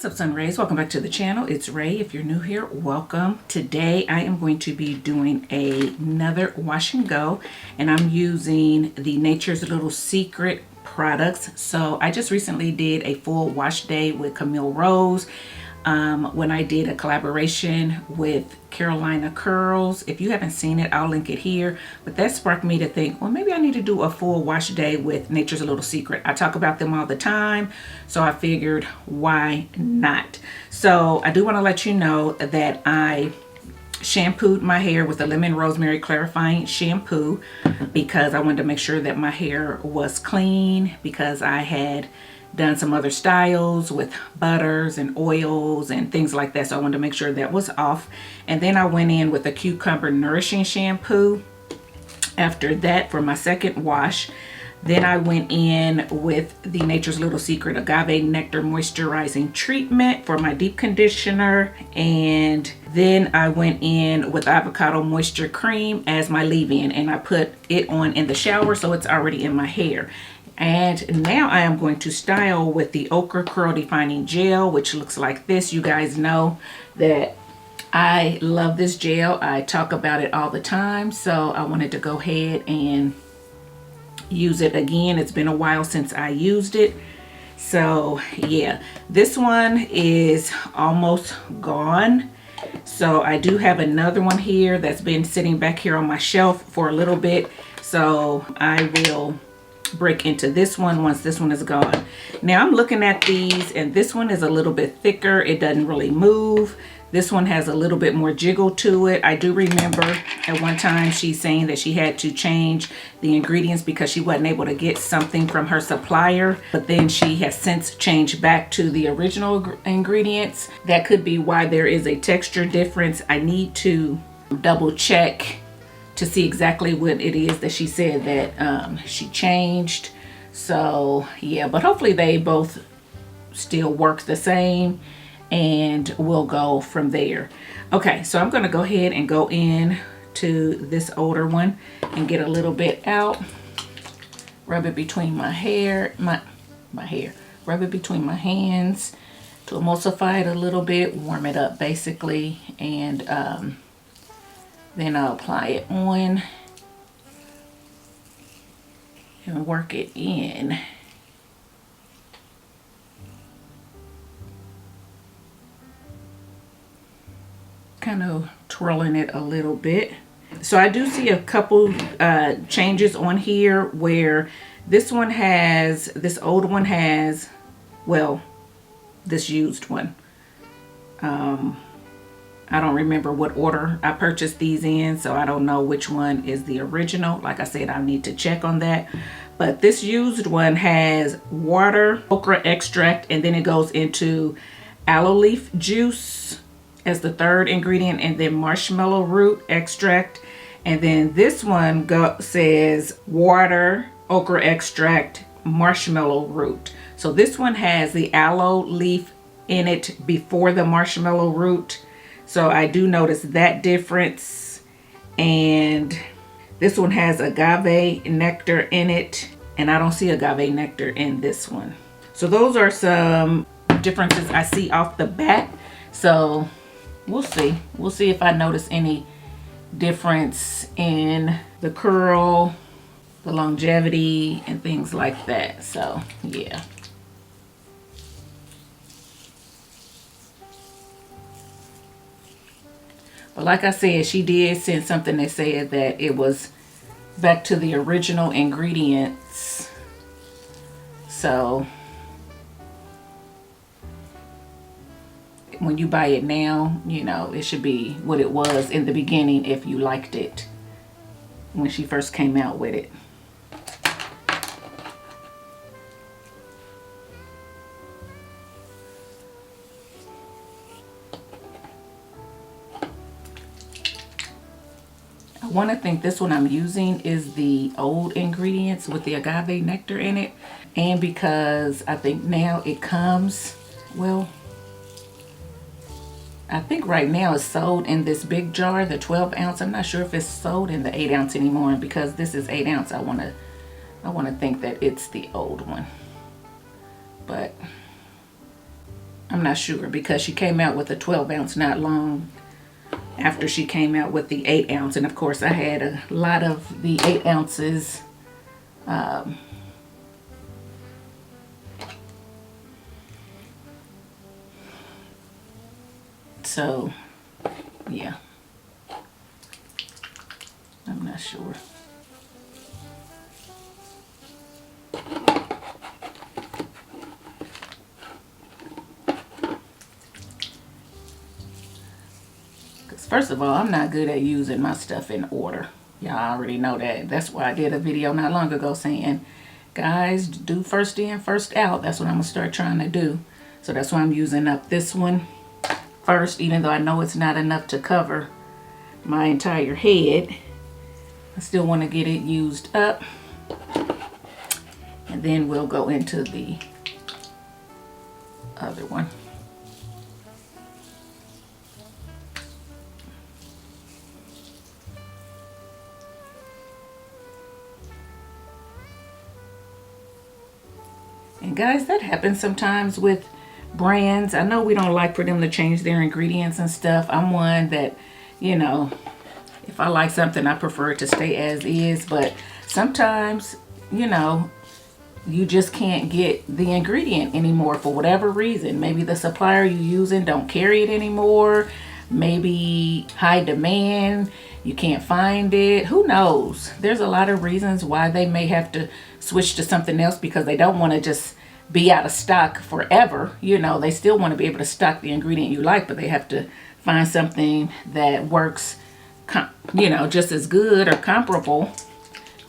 What's up, Sun Rays? Welcome back to the channel. It's Ray. If you're new here, welcome. Today I am going to be doing another wash and go, and I'm using the Nature's Little Secret products. So I just recently did a full wash day with Camille Rose when I did a collaboration with Carolina Curls. If you haven't seen it, I'll link it here. But that sparked me to think, well, maybe I need to do a full wash day with Nature's Little Secret. I talk about them all the time, so I figured, why not? So I do want to let you know that I shampooed my hair with a lemon rosemary clarifying shampoo because I wanted to make sure that my hair was clean, because I had done some other styles with butters and oils and things like that, so I wanted to make sure that was off. And then I went in with a cucumber nourishing shampoo after that for my second wash. Then I went in with the Nature's Little Secret Agave Nectar Moisturizing Treatment for my deep conditioner. And then I went in with Avocado Moisture Cream as my leave-in, and I put it on in the shower, so it's already in my hair. And now I am going to style with the Okra Curl Defining Gel, which looks like this. You guys know that I love this gel. I talk about it all the time, so I wanted to go ahead and use it again. It's been a while since I used it. So yeah, this one is almost gone. So I do have another one here that's been sitting back here on my shelf for a little bit. So I will break into this one once this one is gone. Now I'm looking at these, and this one is a little bit thicker. It doesn't really move. This one has a little bit more jiggle to it. I do remember at one time she's saying that she had to change the ingredients because she wasn't able to get something from her supplier, but then she has since changed back to the original ingredients. That could be why there is a texture difference. I need to double check to see exactly what it is that she said that she changed. So yeah, but hopefully they both still work the same, and we'll go from there. Okay, so I'm gonna go ahead and go in to this older one and get a little bit out, rub it between my hair, rub it between my hands to emulsify it a little bit, warm it up basically, and then I'll apply it on and work it in. Kind of twirling it a little bit. So I do see a couple changes on here where this one has, this old one has, well, this used one. I don't remember what order I purchased these in, so I don't know which one is the original. Like I said, I need to check on that. But this used one has water, okra extract, and then it goes into aloe leaf juice as the third ingredient, and then marshmallow root extract. And then this one says water, okra extract, marshmallow root. So this one has the aloe leaf in it before the marshmallow root. So I do notice that difference. And this one has agave nectar in it, and I don't see agave nectar in this one. So those are some differences I see off the bat. So we'll see. We'll see if I notice any difference in the curl, the longevity, and things like that. So yeah. But like I said, she did send something that said that it was back to the original ingredients. So when you buy it now, you know, it should be what it was in the beginning if you liked it when she first came out with it. I want to think this one I'm using is the old ingredients with the agave nectar in it, and because I think now it comes, well, I think right now it's sold in this big jar, the 12 ounce. I'm not sure if it's sold in the 8 ounce anymore, and because this is 8 ounce, I want to think that it's the old one. But I'm not sure, because she came out with a 12 ounce not long after she came out with the 8 ounce. And of course I had a lot of the 8 ounces so yeah, I'm not sure. First of all, I'm not good at using my stuff in order. Y'all already know that. That's why I did a video not long ago saying, guys, do first in, first out. That's what I'm going to start trying to do. So that's why I'm using up this one first, even though I know it's not enough to cover my entire head. I still want to get it used up. And then we'll go into the other one. And guys, that happens sometimes with brands. I know we don't like for them to change their ingredients and stuff. I'm one that, you know, if I like something, I prefer it to stay as is. But sometimes, you know, you just can't get the ingredient anymore for whatever reason. Maybe the supplier you're using don't carry it anymore. Maybe high demand, you can't find it. Who knows? There's a lot of reasons why they may have to switch to something else, because they don't want to just be out of stock forever. You know, they still want to be able to stock the ingredient you like, but they have to find something that works, you know, just as good or comparable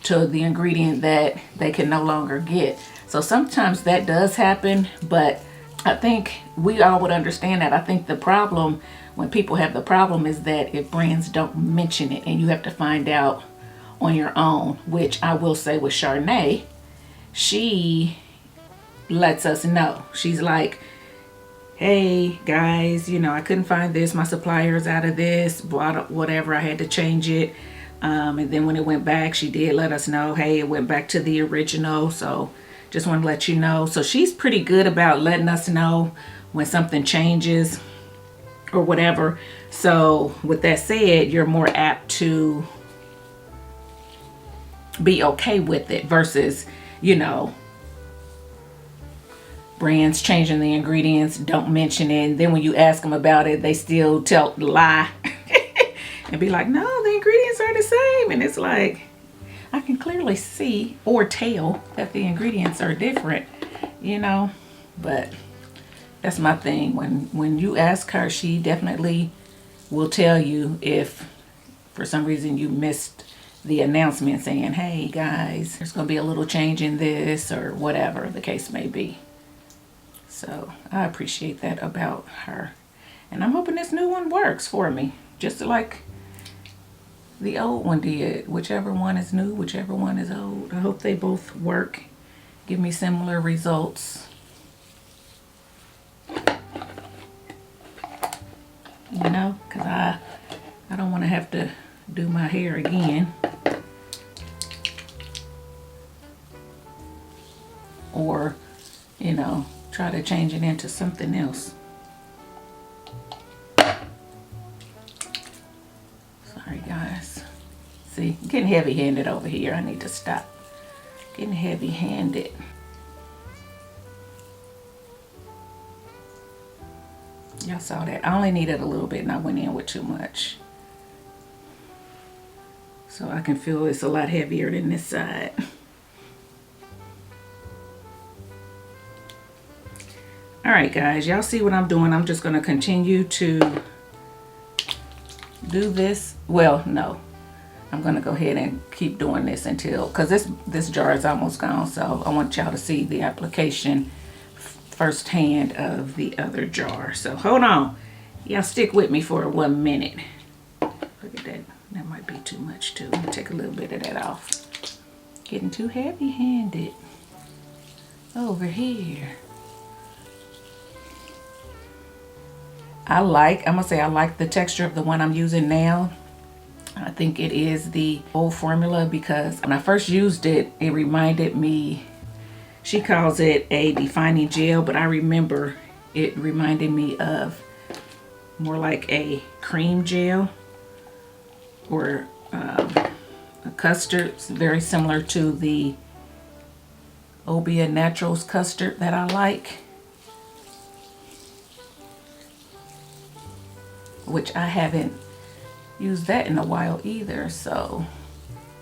to the ingredient that they can no longer get. So sometimes that does happen, but I think we all would understand that. I think the problem, when people have the problem, is that if brands don't mention it and you have to find out on your own, which I will say with Chardonnay, she lets us know. She's like, hey guys, you know, I couldn't find this, my supplier's out of this, whatever, I had to change it. And then when it went back, she did let us know, hey, it went back to the original, so just want to let you know. So she's pretty good about letting us know when something changes or whatever. So with that said, you're more apt to be okay with it versus, you know, brands changing the ingredients, don't mention it, and then when you ask them about it, they still lie and be like, no, the ingredients are the same. And it's like, I can clearly see or tell that the ingredients are different, you know. But that's my thing. When you ask her, she definitely will tell you if for some reason you missed the announcement saying, hey guys, there's gonna be a little change in this, or whatever the case may be. So I appreciate that about her, and I'm hoping this new one works for me just like the old one did. Whichever one is new, whichever one is old, I hope they both work, give me similar results. You know, because I don't want to have to do my hair again, or, you know, try to change it into something else. Sorry guys. See, getting heavy-handed over here. I need to stop getting heavy-handed. Y'all saw that. I only needed a little bit and I went in with too much. So I can feel it's a lot heavier than this side. Alright guys, y'all see what I'm doing. I'm just going to continue to do this. Well, no. I'm going to go ahead and keep doing this until, because this jar is almost gone. So I want y'all to see the application firsthand of the other jar. So hold on. Y'all stick with me for 1 minute. Look at that. That might be too much too. Let me take a little bit of that off. Getting too heavy-handed over here. I like the texture of the one I'm using now. I think it is the old formula, because when I first used it, it reminded me, she calls it a defining gel, but I remember it reminded me of more like a cream gel or a custard. It's very similar to the Obia Naturals custard that I like, which I haven't used that in a while either, so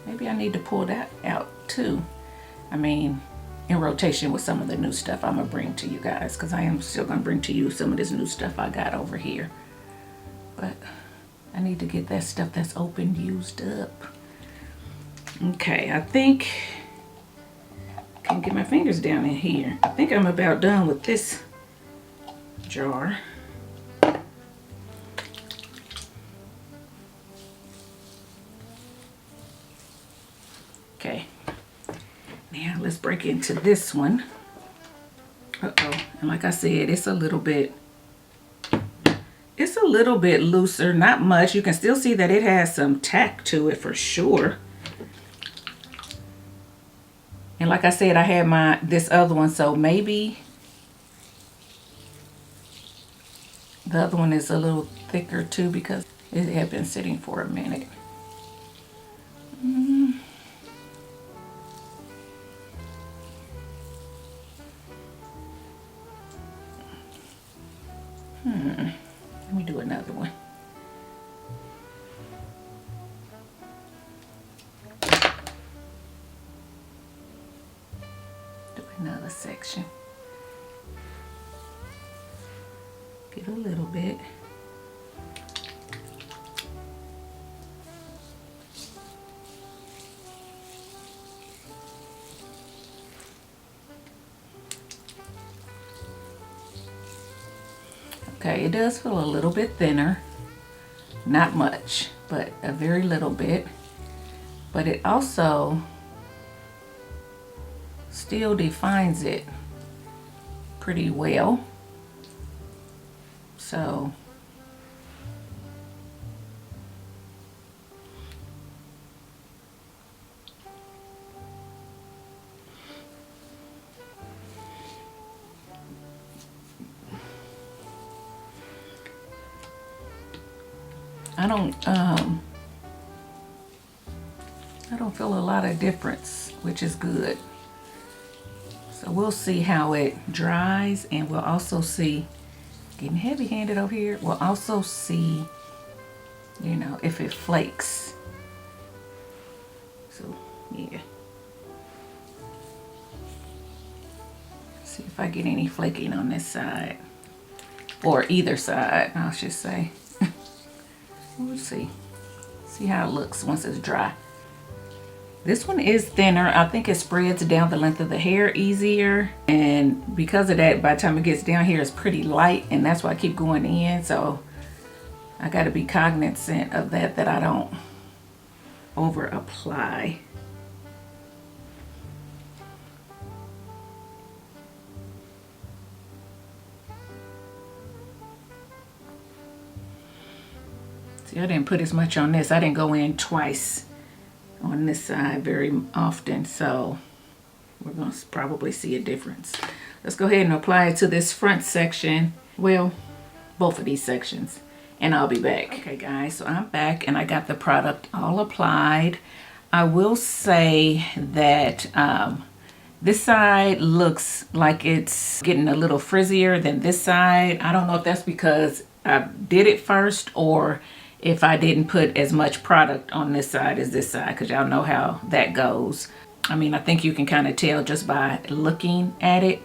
maybe I need to pull that out too. I mean, in rotation with some of the new stuff I'm gonna bring to you guys, because I am still gonna bring to you some of this new stuff I got over here. But I need to get that stuff that's open used up. Okay, I think I can get my fingers down in here. I think I'm about done with this jar. Okay, now let's break into this one. Uh-oh, and like I said, it's a little bit looser, not much. You can still see that it has some tack to it for sure. And like I said, I had this other one, so maybe the other one is a little thicker too because it had been sitting for a minute. Let me do another one. Do another section. Get a little bit. Okay, it does feel a little bit thinner. Not much, but a very little bit. But it also still defines it pretty well. So I don't feel a lot of difference, which is good. So we'll see how it dries, and we'll also see, getting heavy-handed over here, we'll also see, you know, if it flakes. So yeah, see if I get any flaking on this side, or either side I should say. We'll see how it looks once it's dry. This one is thinner. I think it spreads down the length of the hair easier, and because of that, by the time it gets down here, it's pretty light, and that's why I keep going in. So I got to be cognizant of that I don't over apply. See, I didn't put as much on this. I didn't go in twice on this side very often, so we're going to probably see a difference. Let's go ahead and apply it to this front section. Well, both of these sections, and I'll be back. Okay guys, so I'm back and I got the product all applied. I will say that this side looks like it's getting a little frizzier than this side. I don't know if that's because I did it first, or if I didn't put as much product on this side as this side, because y'all know how that goes. I mean, I think you can kind of tell just by looking at it.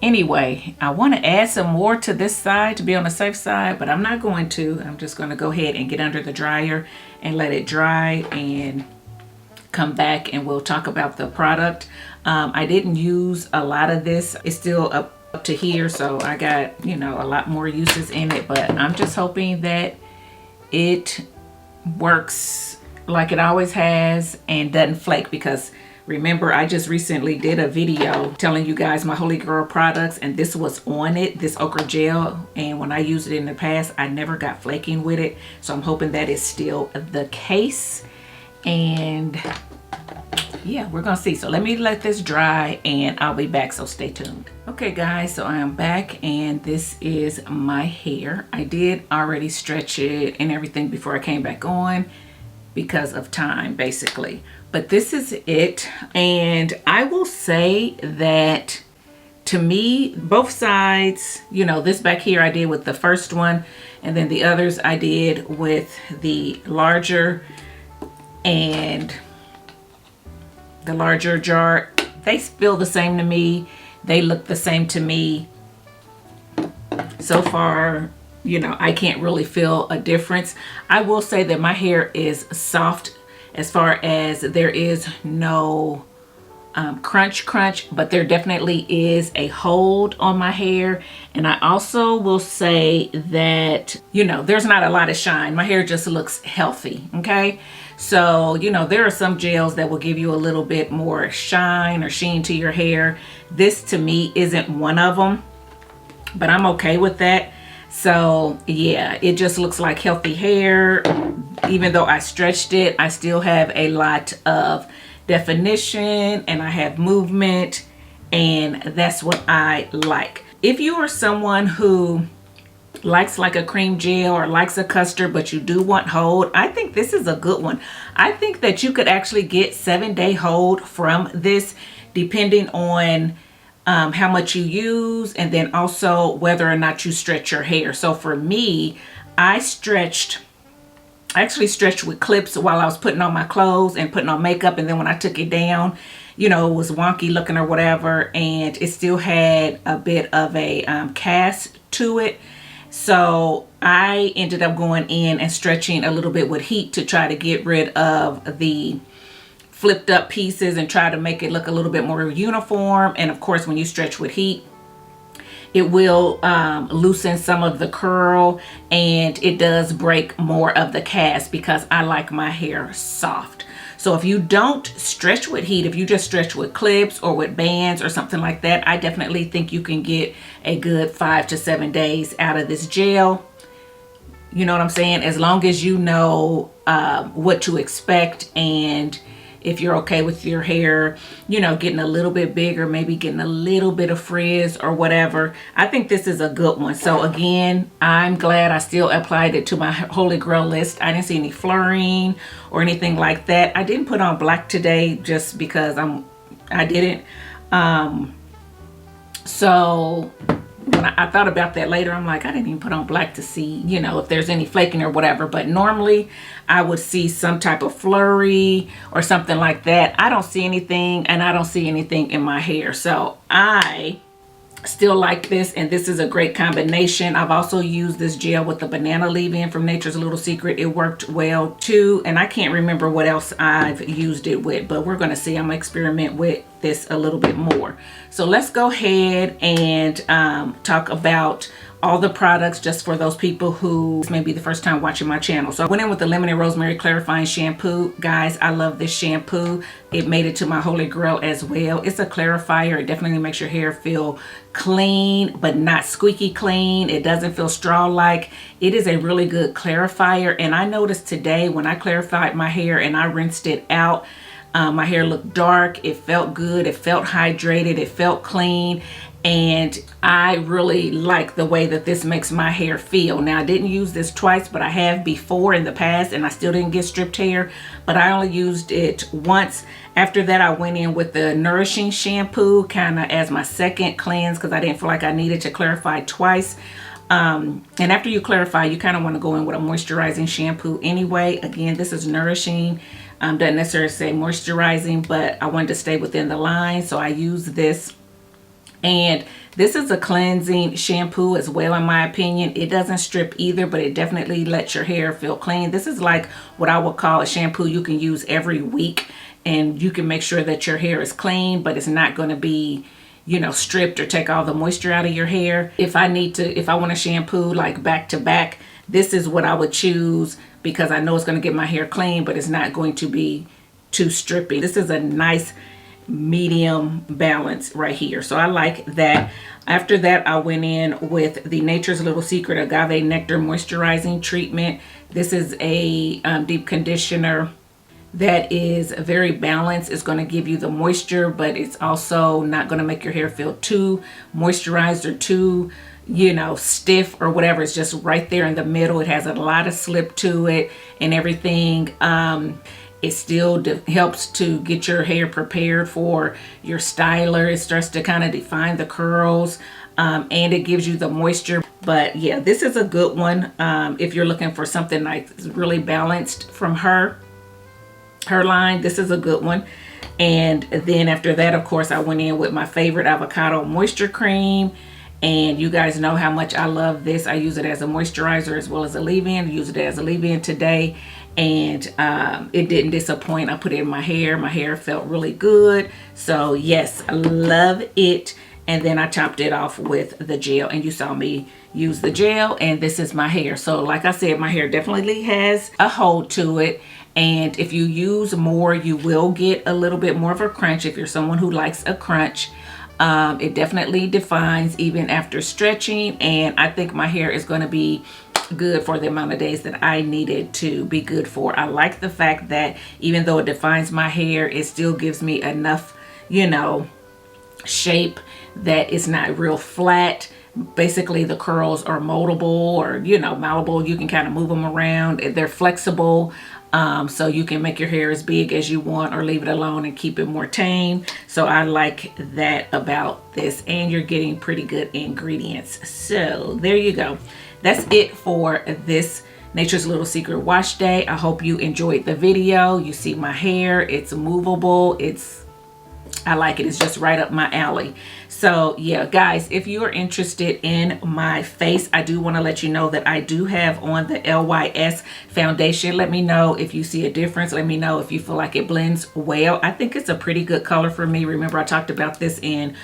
Anyway, I want to add some more to this side to be on the safe side, but I'm not going to. I'm just going to go ahead and get under the dryer and let it dry and come back, and we'll talk about the product. I didn't use a lot of this. It's still up to here, so I got, you know, a lot more uses in it, but I'm just hoping that it works like it always has and doesn't flake, because remember, I just recently did a video telling you guys my Holy Girl products, and this was on it, this Okra gel, and when I used it in the past, I never got flaking with it. So I'm hoping that is still the case. And yeah, we're gonna see. So let me let this dry and I'll be back, so stay tuned. Okay guys, so I am back and this is my hair. I did already stretch it and everything before I came back on because of time, basically. But this is it, and I will say that to me, both sides, you know, this back here I did with the first one, and then the others I did with the larger and the larger jar. They feel the same to me. They look the same to me. So far, you know, I can't really feel a difference. I will say that my hair is soft as far as there is no crunch, but there definitely is a hold on my hair. And I also will say that, you know, there's not a lot of shine. My hair just looks healthy, okay? So, you know, there are some gels that will give you a little bit more shine or sheen to your hair. This to me isn't one of them, but I'm okay with that. So yeah, it just looks like healthy hair. Even though I stretched it, I still have a lot of definition and I have movement, and that's what I like. If you are someone who likes like a cream gel or likes a custard, but you do want hold, I think this is a good one. I think that you could actually get 7-day hold from this, depending on how much you use, and then also whether or not you stretch your hair. So for me, I actually stretched with clips while I was putting on my clothes and putting on makeup, and then when I took it down, you know, it was wonky looking or whatever, and it still had a bit of a cast to it. So I ended up going in and stretching a little bit with heat to try to get rid of the flipped up pieces and try to make it look a little bit more uniform. And of course, when you stretch with heat, it will loosen some of the curl, and it does break more of the cast because I like my hair soft. So if you don't stretch with heat, if you just stretch with clips or with bands or something like that, I definitely think you can get a good 5 to 7 days out of this gel. You know what I'm saying? As long as you know what to expect, and if you're okay with your hair, you know, getting a little bit bigger, maybe getting a little bit of frizz or whatever, I think this is a good one. So again, I'm glad I still applied it to my Holy Grail list. I didn't see any fluorine or anything like that. I didn't put on black today just because I didn't. So when I thought about that later, I'm like, I didn't even put on black to see, you know, if there's any flaking or whatever. But normally I would see some type of flurry or something like that. I don't see anything, and I don't see anything in my hair. So I still like this, and this is a great combination. I've also used this gel with the banana leave-in from Nature's Little Secret. It worked well too, and I can't remember what else I've used it with, but we're gonna see. I'm gonna experiment with this a little bit more. So let's go ahead and talk about all the products, just for those people who may be the first time watching my channel. So I went in with the Lemon and Rosemary Clarifying Shampoo. Guys, I love this shampoo. It made it to my Holy Grail as well. It's a clarifier. It definitely makes your hair feel clean, but not squeaky clean. It doesn't feel straw-like. It is a really good clarifier. And I noticed today when I clarified my hair and I rinsed it out, my hair looked dark. It felt good. It felt hydrated. It felt clean. And I really like the way that this makes my hair feel. Now, I didn't use this twice, but I have before in the past, and I still didn't get stripped hair, but I only used it once. After that, I went in with the Nourishing shampoo kind of as my second cleanse because I didn't feel like I needed to clarify twice. And after you clarify, you kind of want to go in with a moisturizing shampoo anyway. Again, this is Nourishing. Doesn't necessarily say moisturizing, but I wanted to stay within the line, so I use this. And this is a cleansing shampoo as well, in my opinion. It doesn't strip either, but it definitely lets your hair feel clean. This is like what I would call a shampoo you can use every week, and you can make sure that your hair is clean, but it's not going to be, you know, stripped or take all the moisture out of your hair. If I want to shampoo like back to back, this is what I would choose because I know it's going to get my hair clean, but it's not going to be too strippy. This is a nice medium balance right here, so I like that. After that, I went in with the Nature's Little Secret Agave Nectar Moisturizing Treatment. This is a deep conditioner that is very balanced. It's going to give you the moisture, but it's also not going to make your hair feel too moisturized or too, you know, stiff or whatever. It's just right there in the middle. It has a lot of slip to it and everything. It still helps to get your hair prepared for your styler. It starts to kind of define the curls, and it gives you the moisture. But yeah, this is a good one if you're looking for something like really balanced from her line. This is a good one. And then after that, of course, I went in with my favorite Avocado moisture cream. And you guys know how much I love this. I use it as a moisturizer as well as a leave-in. I use it as a leave-in today, and it didn't disappoint. I put it in my hair. My hair felt really good. So yes, I love it. And then I topped it off with the gel, and you saw me use the gel, and this is my hair. So like I said, my hair definitely has a hold to it. And if you use more, you will get a little bit more of a crunch if you're someone who likes a crunch. It definitely defines even after stretching, and I think my hair is going to be good for the amount of days that I need it to be good for. I like the fact that even though it defines my hair, it still gives me enough, you know, shape that it's not real flat. Basically, the curls are moldable, or, you know, malleable. You can kind of move them around. They're flexible. So you can make your hair as big as you want or leave it alone and keep it more tame. So I like that about this, and you're getting pretty good ingredients. So there you go. That's it for this Nature's Little Secret wash day. I hope you enjoyed the video. You see my hair, it's movable. I like it. It's just right up my alley. So yeah, guys, if you are interested in my face, I do want to let you know that I do have on the LYS foundation. Let me know if you see a difference. Let me know if you feel like it blends well. I think it's a pretty good color for me. Remember, I talked about this in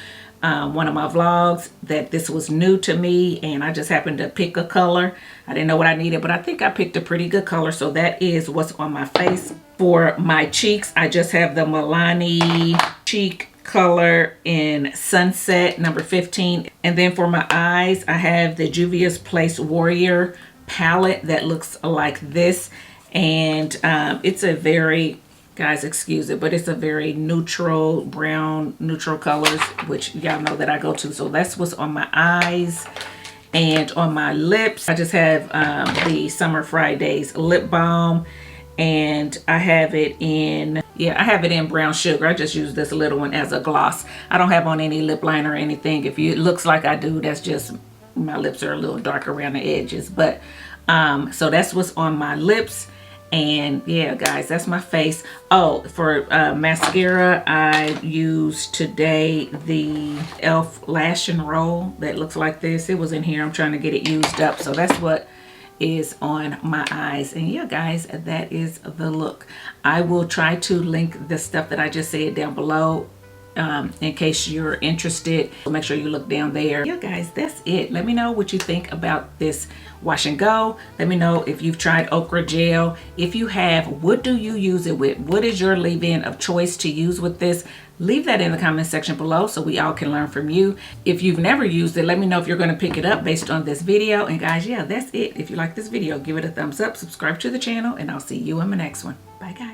one of my vlogs, that this was new to me, and I just happened to pick a color. I didn't know what I needed, but I think I picked a pretty good color. So that is what's on my face. For my cheeks, I just have the Milani cheek color in Sunset number 15. And then for my eyes, I have the Juvia's Place Warrior palette that looks like this. And it's a very, guys, excuse it, but it's a very neutral brown, neutral colors, which y'all know that I go to. So that's what's on my eyes. And on my lips, I just have the Summer Fridays lip balm, and I have it in, I have it in brown sugar. I just use this little one as a gloss. I don't have on any lip liner or anything. If it looks like I do, that's just my lips are a little dark around the edges. But so that's what's on my lips. And yeah, guys, that's my face. Oh, for mascara, I used today the e.l.f. Lash and Roll that looks like this. It was in here. I'm trying to get it used up. So that's what is on my eyes. And yeah, guys, that is the look. I will try to link the stuff that I just said down below in case you're interested. So make sure you look down there. Yeah, guys, that's it. Let me know what you think about this wash and go. Let me know if you've tried Okra gel. If you have, what do you use it with? What is your leave-in of choice to use with this? Leave that in the comment section below so we all can learn from you. If you've never used it, let me know if you're going to pick it up based on this video. And guys, yeah, that's it. If you like this video, give it a thumbs up, subscribe to the channel, and I'll see you in my next one. Bye, guys.